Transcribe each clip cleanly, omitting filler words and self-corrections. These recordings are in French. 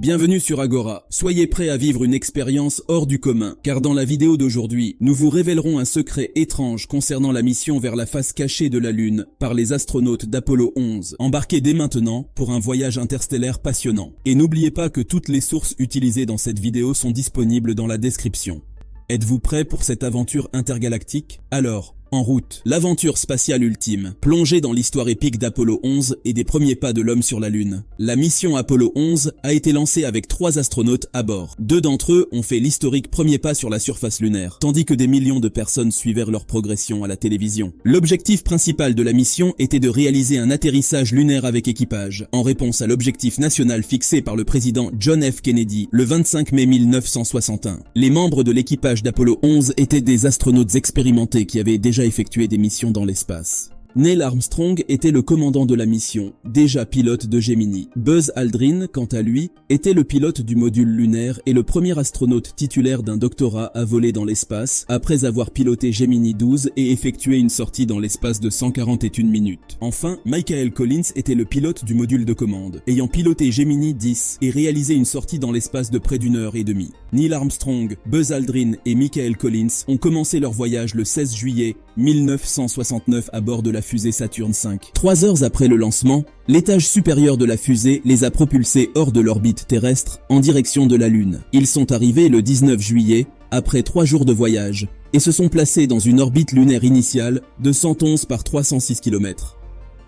Bienvenue sur Agora. Soyez prêts à vivre une expérience hors du commun, car dans la vidéo d'aujourd'hui, nous vous révélerons un secret étrange concernant la mission vers la face cachée de la Lune par les astronautes d'Apollo 11. Embarquez dès maintenant pour un voyage interstellaire passionnant. Et n'oubliez pas que toutes les sources utilisées dans cette vidéo sont disponibles dans la description. Êtes-vous prêts pour cette aventure intergalactique? Alors, en route, l'aventure spatiale ultime, plongée dans l'histoire épique d'Apollo 11 et des premiers pas de l'homme sur la Lune. La mission Apollo 11 a été lancée avec 3 astronautes à bord. 2 d'entre eux ont fait l'historique premier pas sur la surface lunaire, tandis que des millions de personnes suivèrent leur progression à la télévision. L'objectif principal de la mission était de réaliser un atterrissage lunaire avec équipage, en réponse à l'objectif national fixé par le président John F. Kennedy le 25 mai 1961. Les membres de l'équipage d'Apollo 11 étaient des astronautes expérimentés qui avaient déjà effectué des missions dans l'espace. Neil Armstrong était le commandant de la mission, déjà pilote de Gemini. Buzz Aldrin, quant à lui, était le pilote du module lunaire et le premier astronaute titulaire d'un doctorat à voler dans l'espace, après avoir piloté Gemini 12 et effectué une sortie dans l'espace de 141 minutes. Enfin, Michael Collins était le pilote du module de commande, ayant piloté Gemini 10 et réalisé une sortie dans l'espace de près d'1 heure et demie. Neil Armstrong, Buzz Aldrin et Michael Collins ont commencé leur voyage le 16 juillet 1969 à bord de la fusée Saturn V. 3 heures après le lancement, l'étage supérieur de la fusée les a propulsés hors de l'orbite terrestre en direction de la Lune. Ils sont arrivés le 19 juillet, après 3 jours de voyage, et se sont placés dans une orbite lunaire initiale de 111 par 306 km.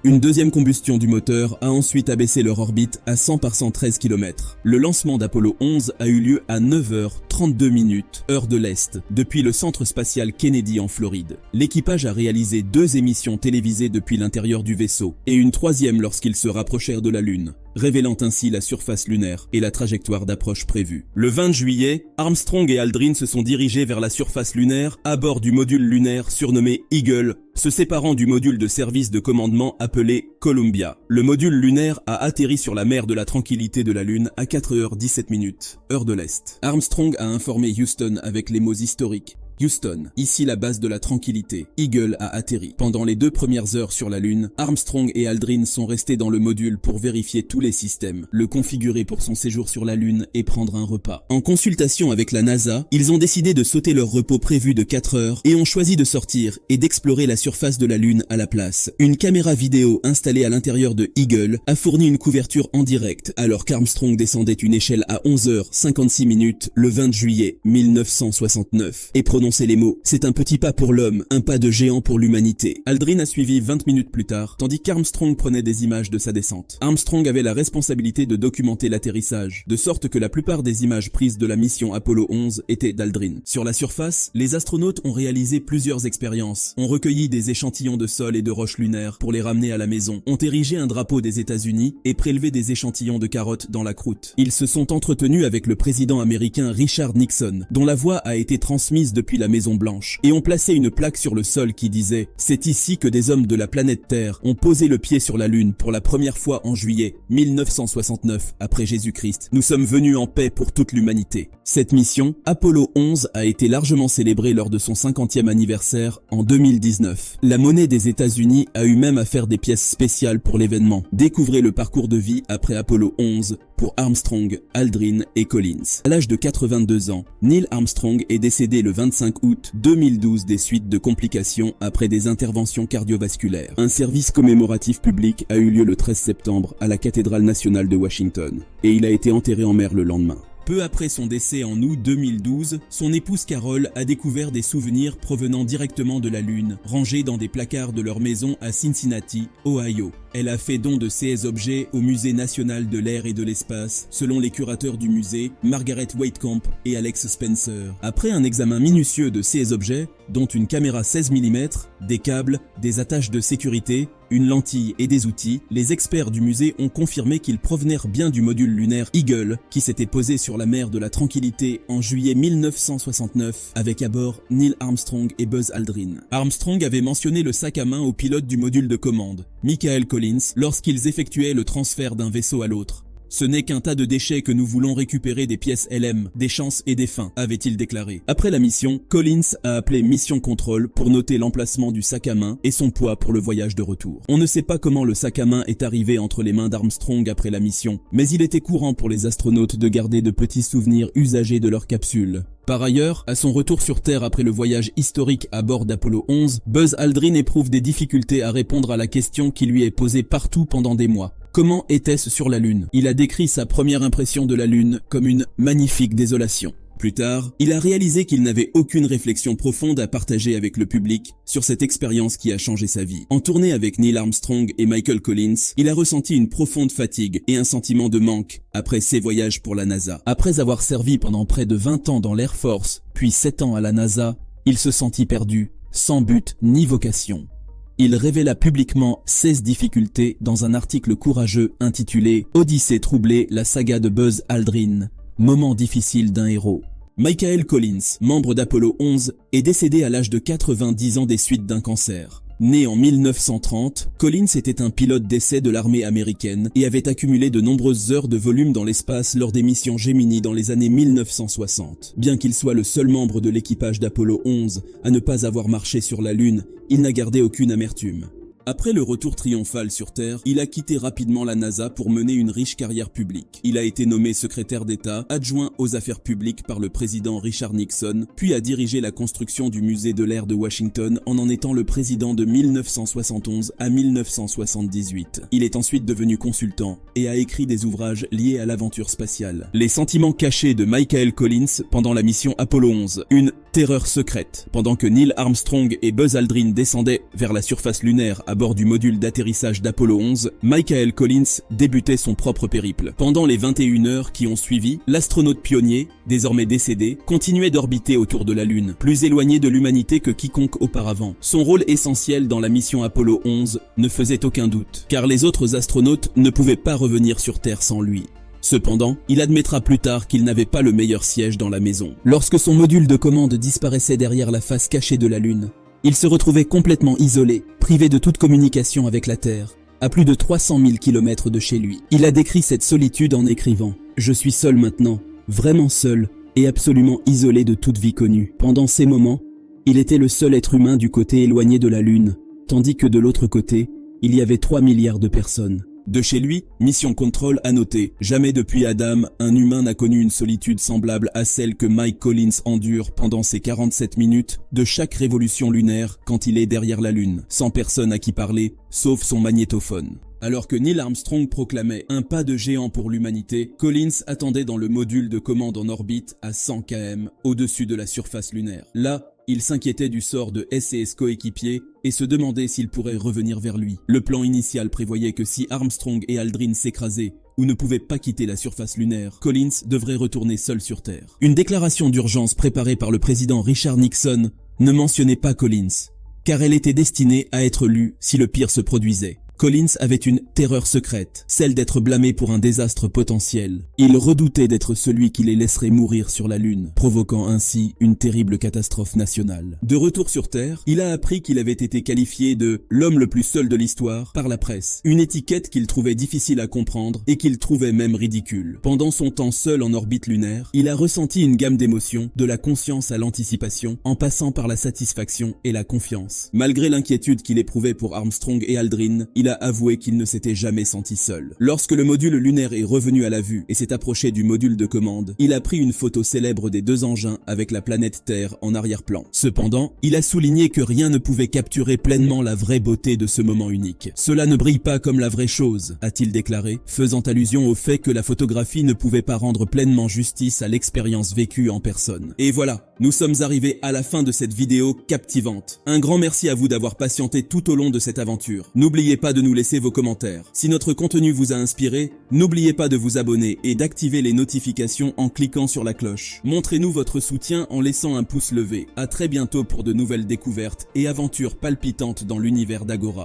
Une deuxième combustion du moteur a ensuite abaissé leur orbite à 100 par 113 km. Le lancement d'Apollo 11 a eu lieu à 9h32, heure de l'Est, depuis le centre spatial Kennedy en Floride. L'équipage a réalisé 2 émissions télévisées depuis l'intérieur du vaisseau, et une troisième lorsqu'ils se rapprochèrent de la Lune, révélant ainsi la surface lunaire et la trajectoire d'approche prévue. Le 20 juillet, Armstrong et Aldrin se sont dirigés vers la surface lunaire à bord du module lunaire surnommé Eagle, se séparant du module de service de commandement appelé Columbia. Le module lunaire a atterri sur la mer de la Tranquillité de la Lune à 4h17, heure de l'Est. Armstrong a informé Houston avec les mots historiques. Houston, ici la base de la tranquillité. Eagle a atterri. Pendant les 2 premières heures sur la Lune, Armstrong et Aldrin sont restés dans le module pour vérifier tous les systèmes, le configurer pour son séjour sur la Lune et prendre un repas. En consultation avec la NASA, ils ont décidé de sauter leur repos prévu de 4 heures et ont choisi de sortir et d'explorer la surface de la Lune à la place. Une caméra vidéo installée à l'intérieur de Eagle a fourni une couverture en direct alors qu'Armstrong descendait une échelle à 11h56 le 20 juillet 1969 et prononçait les mots « C'est un petit pas pour l'homme, un pas de géant pour l'humanité ». Aldrin a suivi 20 minutes plus tard, tandis qu'Armstrong prenait des images de sa descente. Armstrong avait la responsabilité de documenter l'atterrissage, de sorte que la plupart des images prises de la mission Apollo 11 étaient d'Aldrin. Sur la surface, les astronautes ont réalisé plusieurs expériences, ont recueilli des échantillons de sol et de roches lunaires pour les ramener à la maison, ont érigé un drapeau des États-Unis et prélevé des échantillons de carottes dans la croûte. Ils se sont entretenus avec le président américain Richard Nixon, dont la voix a été transmise depuis la Maison Blanche, et ont placé une plaque sur le sol qui disait « C'est ici que des hommes de la planète Terre ont posé le pied sur la Lune pour la première fois en juillet 1969 après Jésus-Christ. Nous sommes venus en paix pour toute l'humanité ». Cette mission, Apollo 11, a été largement célébrée lors de son 50e anniversaire en 2019. La monnaie des États-Unis a eu même à faire des pièces spéciales pour l'événement. Découvrez le parcours de vie après Apollo 11 pour Armstrong, Aldrin et Collins. À l'âge de 82 ans, Neil Armstrong est décédé le 25 août 2012 des suites de complications après des interventions cardiovasculaires. Un service commémoratif public a eu lieu le 13 septembre à la cathédrale nationale de Washington, et il a été enterré en mer le lendemain. Peu après son décès en août 2012, son épouse Carol a découvert des souvenirs provenant directement de la Lune, rangés dans des placards de leur maison à Cincinnati, Ohio. Elle a fait don de ces objets au Musée national de l'air et de l'espace, selon les curateurs du musée, Margaret Weitkamp et Alex Spencer. Après un examen minutieux de ces objets, dont une caméra 16 mm, des câbles, des attaches de sécurité, une lentille et des outils, les experts du musée ont confirmé qu'ils provenaient bien du module lunaire Eagle, qui s'était posé sur la mer de la Tranquillité en juillet 1969, avec à bord Neil Armstrong et Buzz Aldrin. Armstrong avait mentionné le sac à main au pilote du module de commande, Michael Collins, lorsqu'ils effectuaient le transfert d'un vaisseau à l'autre. Ce n'est qu'un tas de déchets que nous voulons récupérer des pièces LM, des chances et des fins, avait-il déclaré. Après la mission, Collins a appelé Mission Control pour noter l'emplacement du sac à main et son poids pour le voyage de retour. On ne sait pas comment le sac à main est arrivé entre les mains d'Armstrong après la mission, mais il était courant pour les astronautes de garder de petits souvenirs usagés de leur capsule. Par ailleurs, à son retour sur Terre après le voyage historique à bord d'Apollo 11, Buzz Aldrin éprouve des difficultés à répondre à la question qui lui est posée partout pendant des mois. Comment était-ce sur la Lune? Il a décrit sa première impression de la Lune comme une magnifique désolation. Plus tard, il a réalisé qu'il n'avait aucune réflexion profonde à partager avec le public sur cette expérience qui a changé sa vie. En tournée avec Neil Armstrong et Michael Collins, il a ressenti une profonde fatigue et un sentiment de manque après ses voyages pour la NASA. Après avoir servi pendant près de 20 ans dans l'Air Force, puis 7 ans à la NASA, il se sentit perdu, sans but ni vocation. Il révéla publiquement 16 difficultés dans un article courageux intitulé « Odyssée troublée, la saga de Buzz Aldrin ». Moment difficile d'un héros. Michael Collins, membre d'Apollo 11, est décédé à l'âge de 90 ans des suites d'un cancer. Né en 1930, Collins était un pilote d'essai de l'armée américaine et avait accumulé de nombreuses heures de volume dans l'espace lors des missions Gemini dans les années 1960. Bien qu'il soit le seul membre de l'équipage d'Apollo 11 à ne pas avoir marché sur la Lune, il n'a gardé aucune amertume. Après le retour triomphal sur Terre, il a quitté rapidement la NASA pour mener une riche carrière publique. Il a été nommé secrétaire d'État, adjoint aux affaires publiques par le président Richard Nixon, puis a dirigé la construction du musée de l'air de Washington en étant le président de 1971 à 1978. Il est ensuite devenu consultant et a écrit des ouvrages liés à l'aventure spatiale. Les sentiments cachés de Michael Collins pendant la mission Apollo 11, une terreur secrète. Pendant que Neil Armstrong et Buzz Aldrin descendaient vers la surface lunaire à bord du module d'atterrissage d'Apollo 11, Michael Collins débutait son propre périple. Pendant les 21 heures qui ont suivi, l'astronaute pionnier, désormais décédé, continuait d'orbiter autour de la Lune, plus éloigné de l'humanité que quiconque auparavant. Son rôle essentiel dans la mission Apollo 11 ne faisait aucun doute, car les autres astronautes ne pouvaient pas revenir sur Terre sans lui. Cependant, il admettra plus tard qu'il n'avait pas le meilleur siège dans la maison. Lorsque son module de commande disparaissait derrière la face cachée de la Lune, il se retrouvait complètement isolé, privé de toute communication avec la Terre, à plus de 300 000 km de chez lui. Il a décrit cette solitude en écrivant « Je suis seul maintenant, vraiment seul et absolument isolé de toute vie connue. » Pendant ces moments, il était le seul être humain du côté éloigné de la Lune, tandis que de l'autre côté, il y avait 3 milliards de personnes. De chez lui, Mission Control a noté « Jamais depuis Adam, un humain n'a connu une solitude semblable à celle que Mike Collins endure pendant ses 47 minutes de chaque révolution lunaire quand il est derrière la Lune, sans personne à qui parler, sauf son magnétophone. » Alors que Neil Armstrong proclamait un pas de géant pour l'humanité, Collins attendait dans le module de commande en orbite à 100 km au-dessus de la surface lunaire. Là, il s'inquiétait du sort de ses coéquipiers et se demandait s'il pourrait revenir vers lui. Le plan initial prévoyait que si Armstrong et Aldrin s'écrasaient ou ne pouvaient pas quitter la surface lunaire, Collins devrait retourner seul sur Terre. Une déclaration d'urgence préparée par le président Richard Nixon ne mentionnait pas Collins, car elle était destinée à être lue si le pire se produisait. Collins avait une terreur secrète, celle d'être blâmé pour un désastre potentiel. Il redoutait d'être celui qui les laisserait mourir sur la Lune, provoquant ainsi une terrible catastrophe nationale. De retour sur Terre, il a appris qu'il avait été qualifié de « l'homme le plus seul de l'histoire » par la presse, une étiquette qu'il trouvait difficile à comprendre et qu'il trouvait même ridicule. Pendant son temps seul en orbite lunaire, il a ressenti une gamme d'émotions, de la conscience à l'anticipation, en passant par la satisfaction et la confiance. Malgré l'inquiétude qu'il éprouvait pour Armstrong et Aldrin, il a avoué qu'il ne s'était jamais senti seul. Lorsque le module lunaire est revenu à la vue et s'est approché du module de commande, il a pris une photo célèbre des deux engins avec la planète Terre en arrière-plan. Cependant, il a souligné que rien ne pouvait capturer pleinement la vraie beauté de ce moment unique. « Cela ne brille pas comme la vraie chose », a-t-il déclaré, faisant allusion au fait que la photographie ne pouvait pas rendre pleinement justice à l'expérience vécue en personne. Et voilà, nous sommes arrivés à la fin de cette vidéo captivante. Un grand merci à vous d'avoir patienté tout au long de cette aventure. N'oubliez pas de nous laisser vos commentaires. Si notre contenu vous a inspiré, n'oubliez pas de vous abonner et d'activer les notifications en cliquant sur la cloche. Montrez-nous votre soutien en laissant un pouce levé. À très bientôt pour de nouvelles découvertes et aventures palpitantes dans l'univers d'Agora.